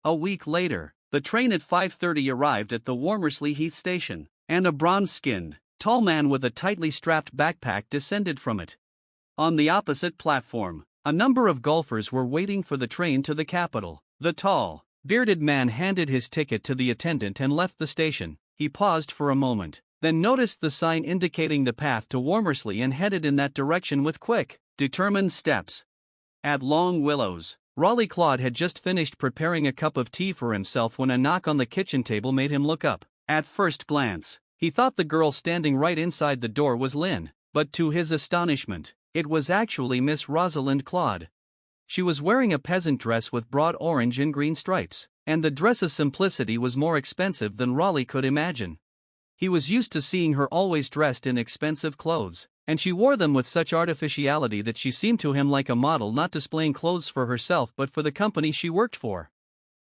A week later, the train at 5:30 arrived at the Wormersley Heath station, and a bronze-skinned, tall man with a tightly strapped backpack descended from it. On the opposite platform, a number of golfers were waiting for the train to the capital. The tall, bearded man handed his ticket to the attendant and left the station. He paused for a moment, then noticed the sign indicating the path to Wormersley and headed in that direction with quick, determined steps. At Long Willows, Raleigh Claude had just finished preparing a cup of tea for himself when a knock on the kitchen table made him look up. At first glance, he thought the girl standing right inside the door was Lynn, but to his astonishment, it was actually Miss Rosalind Claude. She was wearing a peasant dress with broad orange and green stripes, and the dress's simplicity was more expensive than Raleigh could imagine. He was used to seeing her always dressed in expensive clothes, and she wore them with such artificiality that she seemed to him like a model not displaying clothes for herself but for the company she worked for.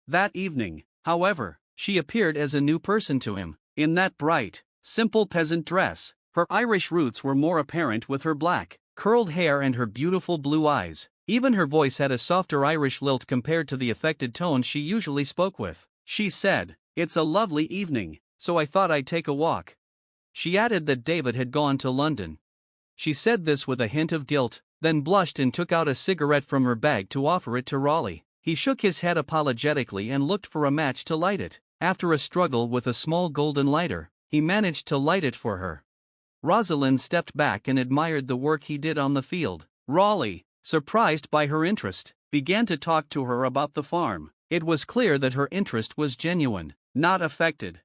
That evening, however, she appeared as a new person to him. In that bright, simple peasant dress, her Irish roots were more apparent with her black, curled hair and her beautiful blue eyes. Even her voice had a softer Irish lilt compared to the affected tone she usually spoke with. She said, "It's a lovely evening, so I thought I'd take a walk." She added that David had gone to London. She said this with a hint of guilt, then blushed and took out a cigarette from her bag to offer it to Raleigh. He shook his head apologetically and looked for a match to light it. After a struggle with a small golden lighter, he managed to light it for her. Rosalind stepped back and admired the work he did on the field. Raleigh, surprised by her interest, began to talk to her about the farm. It was clear that her interest was genuine, not affected.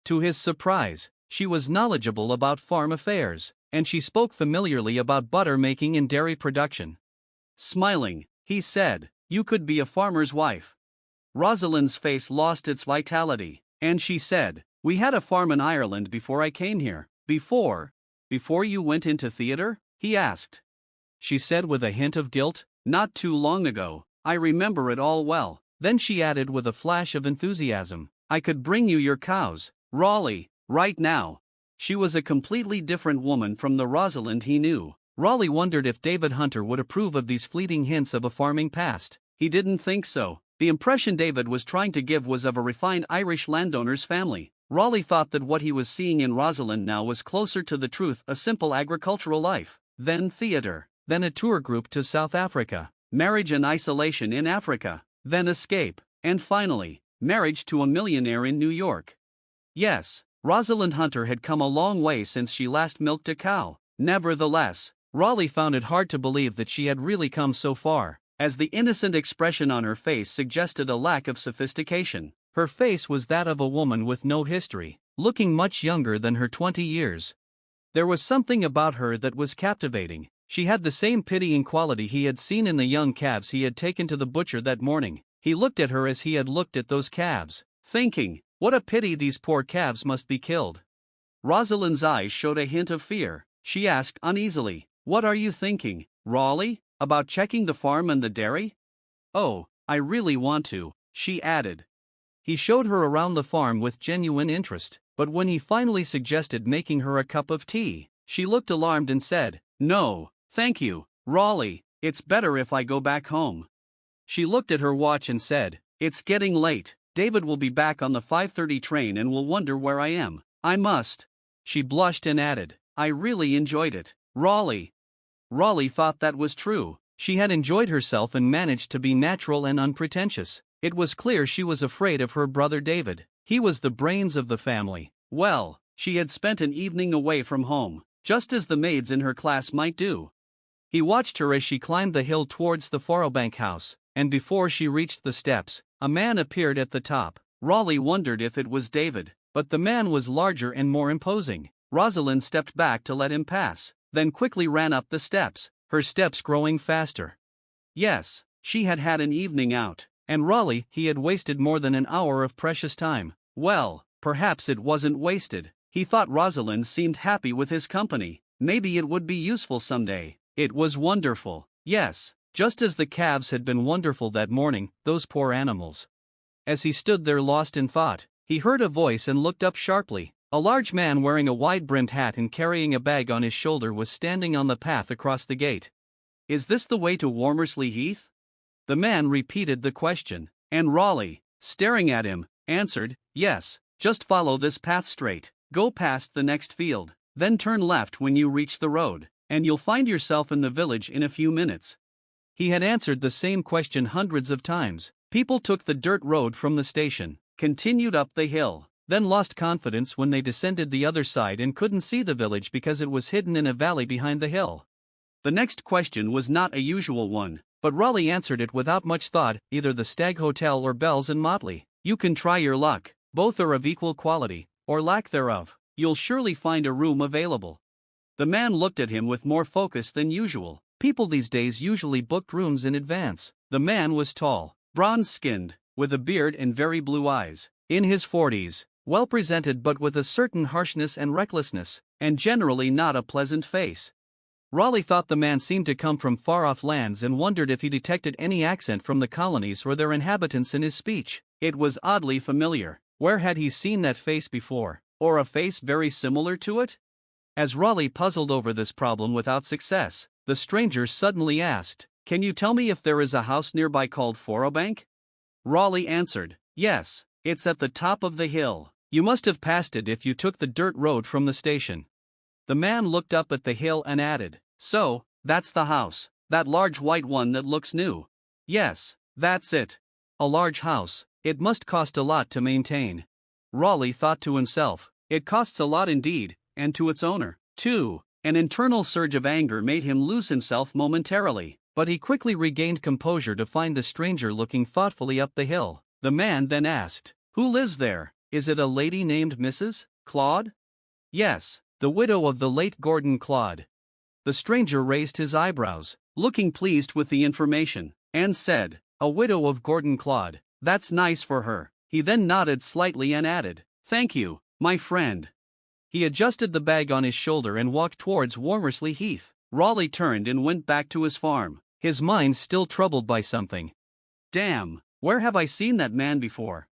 To his surprise, she was knowledgeable about farm affairs, and she spoke familiarly about butter making and dairy production. Smiling, he said, "You could be a farmer's wife." Rosalind's face lost its vitality, and she said, "We had a farm in Ireland before I came here." Before you went into theater?" he asked. She said with a hint of guilt, "Not too long ago, I remember it all well." Then she added with a flash of enthusiasm, "I could bring you your cows, Raleigh, right now." She was a completely different woman from the Rosalind he knew. Raleigh wondered if David Hunter would approve of these fleeting hints of a farming past. He didn't think so. The impression David was trying to give was of a refined Irish landowner's family. Raleigh thought that what he was seeing in Rosalind now was closer to the truth: a simple agricultural life, then theater, then a tour group to South Africa, marriage and isolation in Africa, then escape, and finally, marriage to a millionaire in New York. Yes, Rosalind Hunter had come a long way since she last milked a cow. Nevertheless, Raleigh found it hard to believe that she had really come so far, as the innocent expression on her face suggested a lack of sophistication. Her face was that of a woman with no history, looking much younger than her 20 years. There was something about her that was captivating. She had the same pitying quality he had seen in the young calves he had taken to the butcher that morning. He looked at her as he had looked at those calves, thinking, "What a pity these poor calves must be killed." Rosalind's eyes showed a hint of fear. She asked uneasily, "What are you thinking, Raleigh? About checking the farm and the dairy?" "Oh, I really want to," she added. He showed her around the farm with genuine interest, but when he finally suggested making her a cup of tea, she looked alarmed and said, "No, thank you, Raleigh, it's better if I go back home." She looked at her watch and said, "It's getting late. David will be back on the 5:30 train and will wonder where I am. I must." She blushed and added, "I really enjoyed it, Raleigh." Raleigh thought that was true. She had enjoyed herself and managed to be natural and unpretentious. It was clear she was afraid of her brother David. He was the brains of the family. Well, she had spent an evening away from home, just as the maids in her class might do. He watched her as she climbed the hill towards the Forobank house, and before she reached the steps, a man appeared at the top. Raleigh wondered if it was David, but the man was larger and more imposing. Rosalind stepped back to let him pass, then quickly ran up the steps, her steps growing faster. Yes, she had had an evening out. And Raleigh, he had wasted more than an hour of precious time. Well, perhaps it wasn't wasted. He thought Rosalind seemed happy with his company. Maybe it would be useful someday. It was wonderful. Yes, just as the calves had been wonderful that morning, those poor animals. As he stood there lost in thought, he heard a voice and looked up sharply. A large man wearing a wide-brimmed hat and carrying a bag on his shoulder was standing on the path across the gate. "Is this the way to Wormersley Heath?" The man repeated the question, and Raleigh, staring at him, answered, "Yes, just follow this path straight, go past the next field, then turn left when you reach the road, and you'll find yourself in the village in a few minutes." He had answered the same question hundreds of times. People took the dirt road from the station, continued up the hill, then lost confidence when they descended the other side and couldn't see the village because it was hidden in a valley behind the hill. The next question was not a usual one, but Raleigh answered it without much thought, either the Stag Hotel or Bells and Motley. You can try your luck, both are of equal quality, or lack thereof, you'll surely find a room available. The man looked at him with more focus than usual. People these days usually booked rooms in advance. The man was tall, bronze-skinned, with a beard and very blue eyes, in his 40s, well-presented but with a certain harshness and recklessness, and generally not a pleasant face. Raleigh thought the man seemed to come from far-off lands and wondered if he detected any accent from the colonies or their inhabitants in his speech. It was oddly familiar. Where had he seen that face before, or a face very similar to it? As Raleigh puzzled over this problem without success, the stranger suddenly asked, "Can you tell me if there is a house nearby called Forobank?" Raleigh answered, "Yes, it's at the top of the hill. You must have passed it if you took the dirt road from the station." The man looked up at the hill and added, "So, that's the house, that large white one that looks new." "Yes, that's it. A large house, it must cost a lot to maintain." Raleigh thought to himself, "It costs a lot indeed, and to its owner, too." An internal surge of anger made him lose himself momentarily, but he quickly regained composure to find the stranger looking thoughtfully up the hill. The man then asked, "Who lives there? Is it a lady named Mrs. Claude?" "Yes, the widow of the late Gordon Claude." The stranger raised his eyebrows, looking pleased with the information, and said, "A widow of Gordon Claude, that's nice for her." He then nodded slightly and added, "Thank you, my friend." He adjusted the bag on his shoulder and walked towards Wormersley Heath. Raleigh turned and went back to his farm, his mind still troubled by something. "Damn, where have I seen that man before?"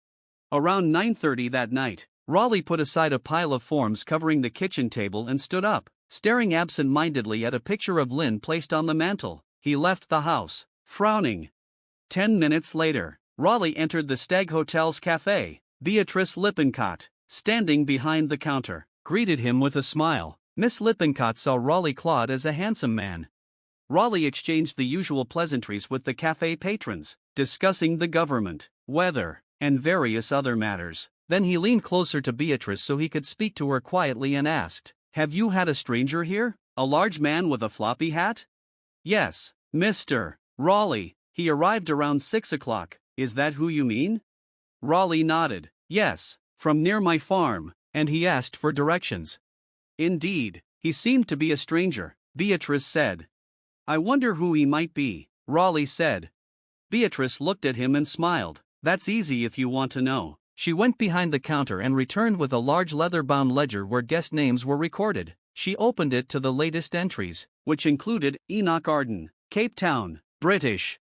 Around 9:30 that night, Raleigh put aside a pile of forms covering the kitchen table and stood up, staring absent-mindedly at a picture of Lynn placed on the mantel. He left the house, frowning. 10 minutes later, Raleigh entered the Stag Hotel's cafe. Beatrice Lippincott, standing behind the counter, greeted him with a smile. Miss Lippincott saw Raleigh Claude as a handsome man. Raleigh exchanged the usual pleasantries with the cafe patrons, discussing the government, weather, and various other matters. Then he leaned closer to Beatrice so he could speak to her quietly and asked, "Have you had a stranger here? A large man with a floppy hat?" "Yes, Mr. Raleigh. He arrived around 6 o'clock. Is that who you mean?" Raleigh nodded. "Yes, from near my farm, and he asked for directions." "Indeed, he seemed to be a stranger," Beatrice said. "I wonder who he might be," Raleigh said. Beatrice looked at him and smiled. "That's easy if you want to know." She went behind the counter and returned with a large leather-bound ledger where guest names were recorded. She opened it to the latest entries, which included Enoch Arden, Cape Town, British,